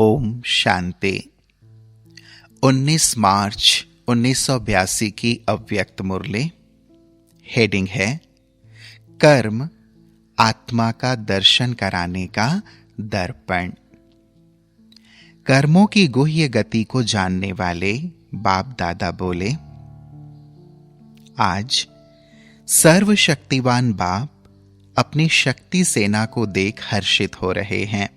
ओम शांति। 19 मार्च 1982 की अव्यक्त मुरली। हेडिंग है कर्म आत्मा का दर्शन कराने का दर्पण। कर्मों की गुह्य गति को जानने वाले बाप दादा बोले, आज सर्वशक्तिवान बाप अपनी शक्ति सेना को देख हर्षित हो रहे हैं।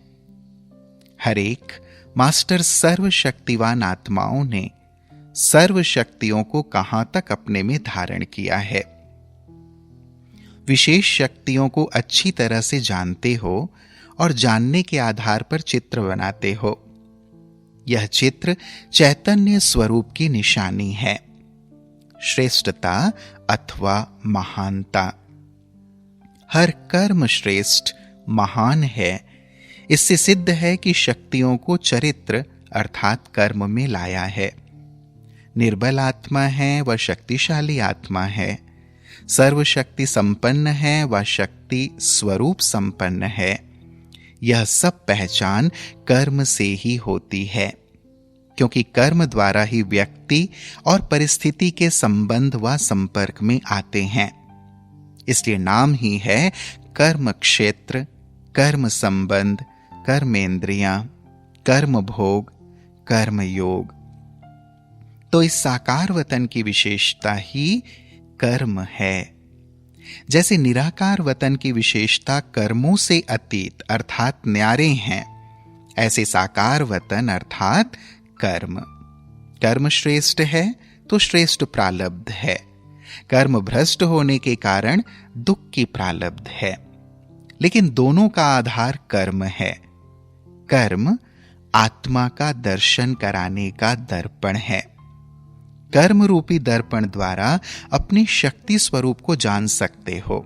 हर एक मास्टर सर्वशक्तिवान आत्माओं ने सर्व शक्तियों को कहां तक अपने में धारण किया है। विशेष शक्तियों को अच्छी तरह से जानते हो और जानने के आधार पर चित्र बनाते हो। यह चित्र चैतन्य स्वरूप की निशानी है, श्रेष्ठता अथवा महानता। हर कर्म श्रेष्ठ महान है। इससे सिद्ध है कि शक्तियों को चरित्र अर्थात कर्म में लाया है। निर्बल आत्मा है व शक्तिशाली आत्मा है, सर्वशक्ति संपन्न है व शक्ति स्वरूप संपन्न है। यह सब पहचान कर्म से ही होती है, क्योंकि कर्म द्वारा ही व्यक्ति और परिस्थिति के संबंध व संपर्क में आते हैं। इसलिए नाम ही है कर्म क्षेत्र, कर्म संबंध, कर्मेंद्रियां, कर्म भोग, कर्म योग। तो इस साकार वतन की विशेषता ही कर्म है। जैसे निराकार वतन की विशेषता कर्मों से अतीत अर्थात न्यारे हैं, ऐसे साकार वतन अर्थात कर्म। कर्म श्रेष्ठ है तो श्रेष्ठ प्रालब्ध है। कर्म भ्रष्ट होने के कारण दुख की प्रालब्ध है, लेकिन दोनों का आधार कर्म है। कर्म आत्मा का दर्शन कराने का दर्पण है। कर्म रूपी दर्पण द्वारा अपनी शक्ति स्वरूप को जान सकते हो।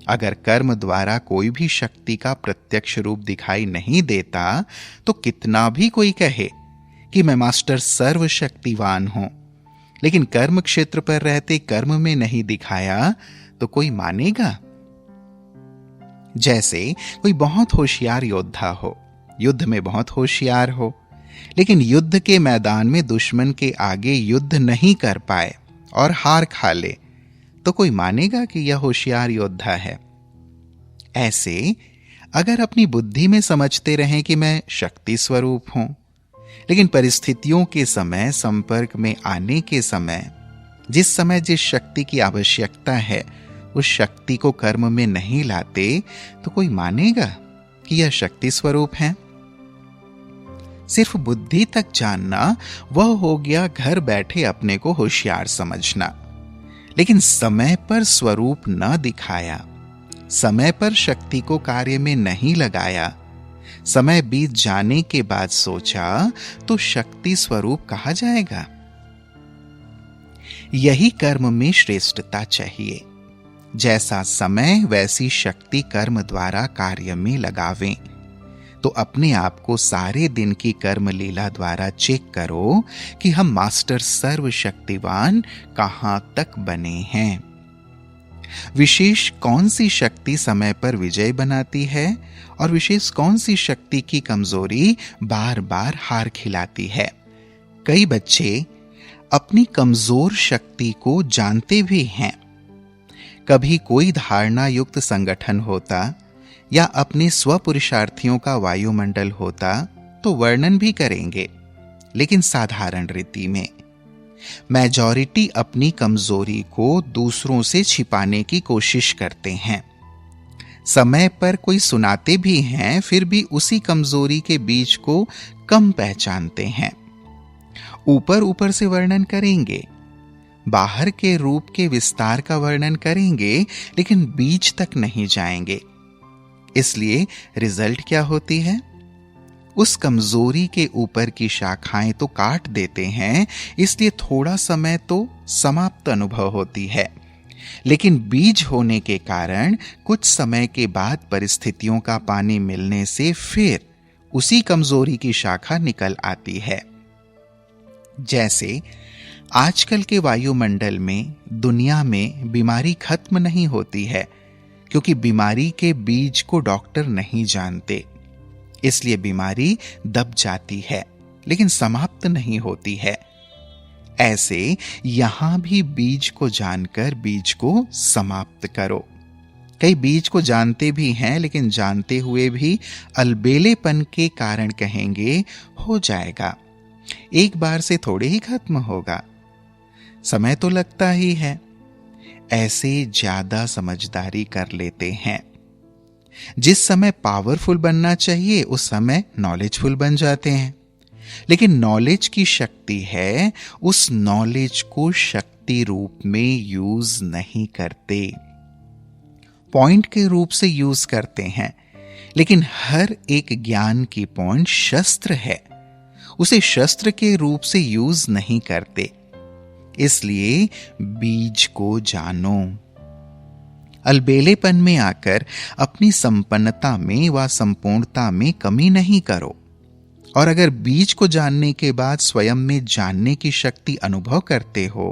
अगर कर्म द्वारा कोई भी शक्ति का प्रत्यक्ष रूप दिखाई नहीं देता तो कितना भी कोई कहे कि मैं मास्टर सर्वशक्तिवान हूं, लेकिन कर्म क्षेत्र पर रहते कर्म में नहीं दिखाया तो कोई मानेगा? जैसे कोई बहुत होशियार योद्धा हो, युद्ध में बहुत होशियार हो, लेकिन युद्ध के मैदान में दुश्मन के आगे युद्ध नहीं कर पाए और हार खा ले, तो कोई मानेगा कि यह होशियार योद्धा है? ऐसे अगर अपनी बुद्धि में समझते रहें कि मैं शक्ति स्वरूप हूं, लेकिन परिस्थितियों के समय, संपर्क में आने के समय, जिस समय जिस शक्ति की आवश्यकता है उस शक्ति को कर्म में नहीं लाते, तो कोई मानेगा कि यह शक्ति स्वरूप है? सिर्फ बुद्धि तक जानना वह हो गया घर बैठे अपने को होशियार समझना, लेकिन समय पर स्वरूप न दिखाया, समय पर शक्ति को कार्य में नहीं लगाया, समय बीत जाने के बाद सोचा तो शक्ति स्वरूप कहा जाएगा? यही कर्म में श्रेष्ठता चाहिए। जैसा समय वैसी शक्ति कर्म द्वारा कार्य में लगावें। तो अपने आप को सारे दिन की कर्म लीला द्वारा चेक करो कि हम मास्टर सर्वशक्तिवान कहां तक बने हैं। विशेष कौन सी शक्ति समय पर विजय बनाती है और विशेष कौन सी शक्ति की कमजोरी बार बार हार खिलाती है। कई बच्चे अपनी कमजोर शक्ति को जानते भी हैं। कभी कोई धारणा युक्त संगठन होता या अपने स्वपुरुषार्थियों का वायुमंडल होता तो वर्णन भी करेंगे, लेकिन साधारण रीति में। मेजॉरिटी अपनी कमजोरी को दूसरों से छिपाने की कोशिश करते हैं। समय पर कोई सुनाते भी हैं, फिर भी उसी कमजोरी के बीज को कम पहचानते हैं। ऊपर ऊपर से वर्णन करेंगे, बाहर के रूप के विस्तार का वर्णन करेंगे, लेकिन बीज तक नहीं जाएंगे। इसलिए रिजल्ट क्या होती है? उस कमजोरी के ऊपर की शाखाएं तो काट देते हैं, इसलिए थोड़ा समय तो समाप्त अनुभव होती है, लेकिन बीज होने के कारण कुछ समय के बाद परिस्थितियों का पानी मिलने से फिर उसी कमजोरी की शाखा निकल आती है। जैसे आजकल के वायुमंडल में, दुनिया में बीमारी खत्म नहीं होती है, क्योंकि बीमारी के बीज को डॉक्टर नहीं जानते। इसलिए बीमारी दब जाती है लेकिन समाप्त नहीं होती है। ऐसे यहां भी बीज को जानकर बीज को समाप्त करो। कई बीज को जानते भी हैं लेकिन जानते हुए भी अलबेलेपन के कारण कहेंगे हो जाएगा, एक बार से थोड़े ही खत्म होगा, समय तो लगता ही है। ऐसे ज्यादा समझदारी कर लेते हैं। जिस समय पावरफुल बनना चाहिए उस समय नॉलेजफुल बन जाते हैं। लेकिन नॉलेज की शक्ति है, उस नॉलेज को शक्ति रूप में यूज नहीं करते, पॉइंट के रूप से यूज करते हैं। लेकिन हर एक ज्ञान की पॉइंट शस्त्र है, उसे शस्त्र के रूप से यूज नहीं करते। इसलिए बीज को जानो। अलबेलेपन में आकर अपनी संपन्नता में व संपूर्णता में कमी नहीं करो। और अगर बीज को जानने के बाद स्वयं में जानने की शक्ति अनुभव करते हो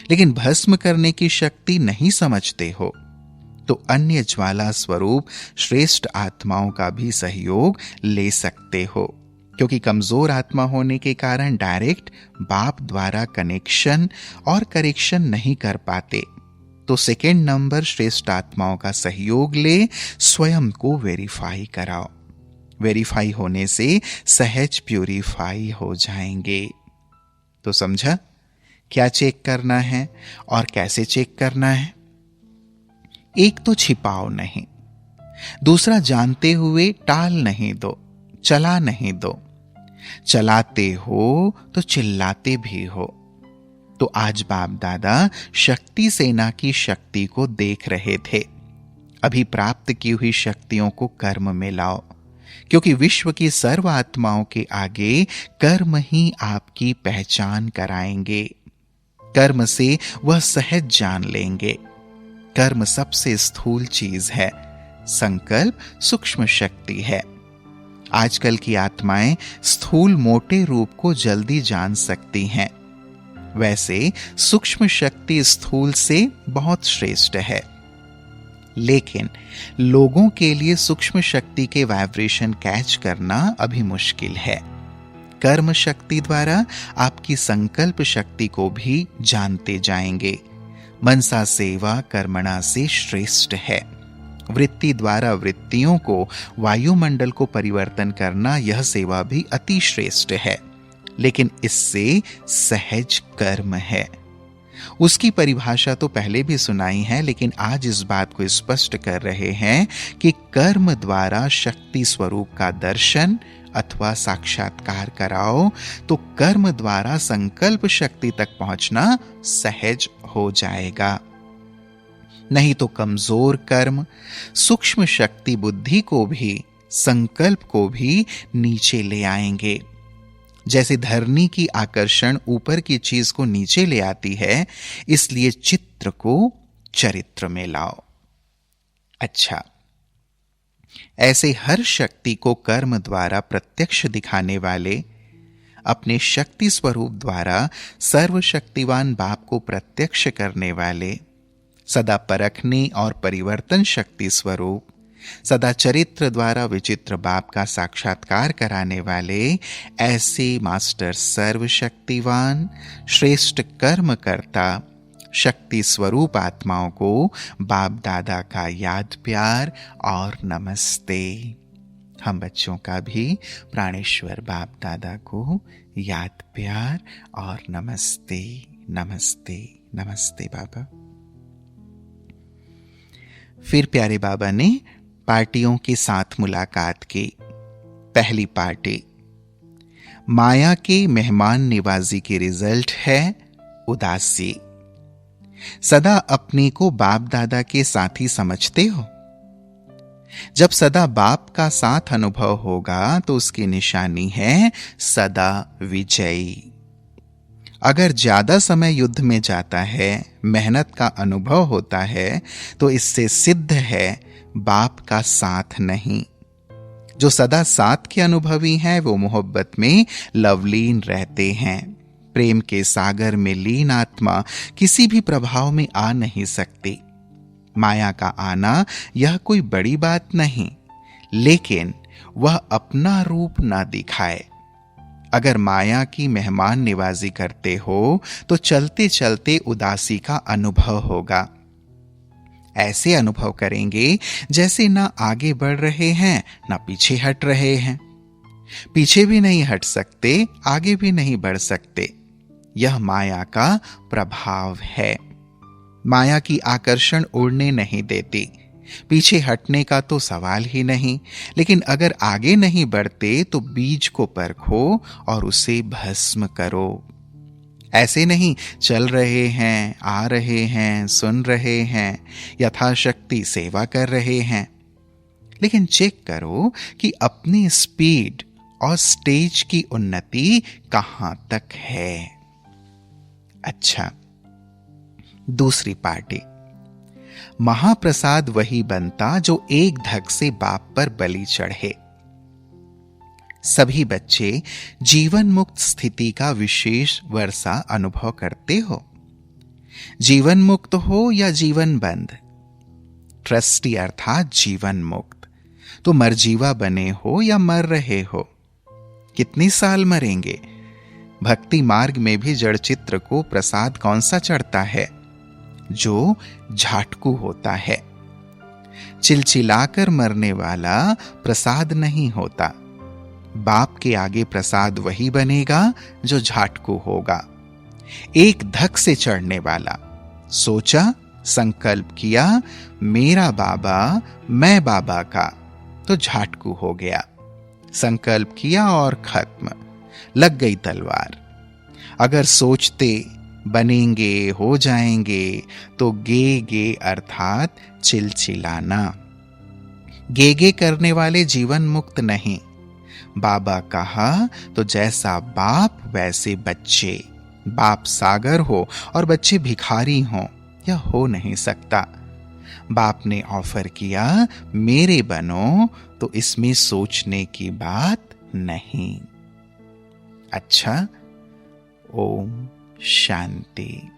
लेकिन भस्म करने की शक्ति नहीं समझते हो तो अन्य ज्वाला स्वरूप श्रेष्ठ आत्माओं का भी सहयोग ले सकते हो, क्योंकि कमजोर आत्मा होने के कारण डायरेक्ट बाप द्वारा कनेक्शन और करेक्शन नहीं कर पाते। तो सेकेंड नंबर श्रेष्ठ आत्माओं का सहयोग ले, स्वयं को वेरीफाई कराओ। वेरीफाई होने से सहज प्यूरिफाई हो जाएंगे। तो समझा क्या चेक करना है और कैसे चेक करना है? एक तो छिपाओ नहीं, दूसरा जानते हुए टाल नहीं दो, चला नहीं दो। चलाते हो तो चिल्लाते भी हो। तो आज बाप दादा शक्ति सेना की शक्ति को देख रहे थे। अभी प्राप्त की हुई शक्तियों को कर्म में लाओ, क्योंकि विश्व की सर्व आत्माओं के आगे कर्म ही आपकी पहचान कराएंगे। कर्म से वह सहज जान लेंगे। कर्म सबसे स्थूल चीज है, संकल्प सूक्ष्म शक्ति है। आजकल की आत्माएं स्थूल मोटे रूप को जल्दी जान सकती हैं, वैसे सूक्ष्म शक्ति स्थूल से बहुत श्रेष्ठ है। लेकिन लोगों के लिए सूक्ष्म शक्ति के वाइब्रेशन कैच करना अभी मुश्किल है। कर्म शक्ति द्वारा आपकी संकल्प शक्ति को भी जानते जाएंगे। मनसा सेवा कर्मणा से श्रेष्ठ है। वृत्ति द्वारा वृत्तियों को, वायुमंडल को परिवर्तन करना, यह सेवा भी अति श्रेष्ठ है। लेकिन इससे सहज कर्म है। उसकी परिभाषा तो पहले भी सुनाई है, लेकिन आज इस बात को स्पष्ट कर रहे हैं कि कर्म द्वारा शक्ति स्वरूप का दर्शन अथवा साक्षात्कार कराओ तो कर्म द्वारा संकल्प शक्ति तक पहुंचना सहज हो जाएगा। नहीं तो कमजोर कर्म सूक्ष्म शक्ति बुद्धि को भी, संकल्प को भी नीचे ले आएंगे। जैसे धरनी की आकर्षण ऊपर की चीज को नीचे ले आती है, इसलिए चित्र को चरित्र में लाओ। अच्छा, ऐसे हर शक्ति को कर्म द्वारा प्रत्यक्ष दिखाने वाले, अपने शक्ति स्वरूप द्वारा सर्वशक्तिवान बाप को प्रत्यक्ष करने वाले, सदा परखने और परिवर्तन शक्ति स्वरूप, सदा चरित्र द्वारा विचित्र बाप का साक्षात्कार कराने वाले ऐसे मास्टर सर्वशक्तिवान श्रेष्ठ कर्मकर्ता शक्ति स्वरूप आत्माओं को बाप दादा का याद प्यार और नमस्ते। हम बच्चों का भी प्राणेश्वर बाप दादा को याद प्यार और नमस्ते नमस्ते नमस्ते बाबा। फिर प्यारे बाबा ने पार्टियों के साथ मुलाकात की। पहली पार्टी माया के मेहमान निवाजी की रिजल्ट है उदासी। सदा अपने को बाप दादा के साथी समझते हो? जब सदा बाप का साथ अनुभव होगा तो उसकी निशानी है सदा विजयी। अगर ज्यादा समय युद्ध में जाता है, मेहनत का अनुभव होता है, तो इससे सिद्ध है बाप का साथ नहीं। जो सदा साथ के अनुभवी हैं वो मोहब्बत में लवलीन रहते हैं। प्रेम के सागर में लीन आत्मा किसी भी प्रभाव में आ नहीं सकती। माया का आना यह कोई बड़ी बात नहीं, लेकिन वह अपना रूप ना दिखाए। अगर माया की मेहमान निवाजी करते हो तो चलते चलते उदासी का अनुभव होगा। ऐसे अनुभव करेंगे जैसे ना आगे बढ़ रहे हैं ना पीछे हट रहे हैं। पीछे भी नहीं हट सकते, आगे भी नहीं बढ़ सकते। यह माया का प्रभाव है। माया की आकर्षण उड़ने नहीं देती। पीछे हटने का तो सवाल ही नहीं, लेकिन अगर आगे नहीं बढ़ते तो बीज को परखो और उसे भस्म करो। ऐसे नहीं चल रहे हैं, आ रहे हैं, सुन रहे हैं, यथाशक्ति सेवा कर रहे हैं, लेकिन चेक करो कि अपनी स्पीड और स्टेज की उन्नति कहां तक है। अच्छा, दूसरी पार्टी। महाप्रसाद वही बनता जो एक धक से बाप पर बलि चढ़े। सभी बच्चे जीवन मुक्त स्थिति का विशेष वर्षा अनुभव करते हो। जीवन मुक्त हो या जीवन बंद, ट्रस्टी अर्थात जीवन मुक्त, तो मरजीवा बने हो या मर रहे हो। कितनी साल मरेंगे? भक्ति मार्ग में भी जड़ चित्र को प्रसाद कौन सा चढ़ता है? जो झाटकू होता है। चिलचिलाकर मरने वाला प्रसाद नहीं होता। बाप के आगे प्रसाद वही बनेगा जो झाटकू होगा। एक धक से चढ़ने वाला, सोचा, संकल्प किया, मेरा बाबा, मैं बाबा का, तो झाटकू हो गया। संकल्प किया और खत्म, लग गई तलवार। अगर सोचते बनेंगे, हो जाएंगे, तो गे गे अर्थात चिलचिलाना। गे गे करने वाले जीवन मुक्त नहीं। बाबा कहा तो जैसा बाप वैसे बच्चे। बाप सागर हो और बच्चे भिखारी हों, यह हो नहीं सकता। बाप ने ऑफर किया मेरे बनो, तो इसमें सोचने की बात नहीं। अच्छा, ओम शांति।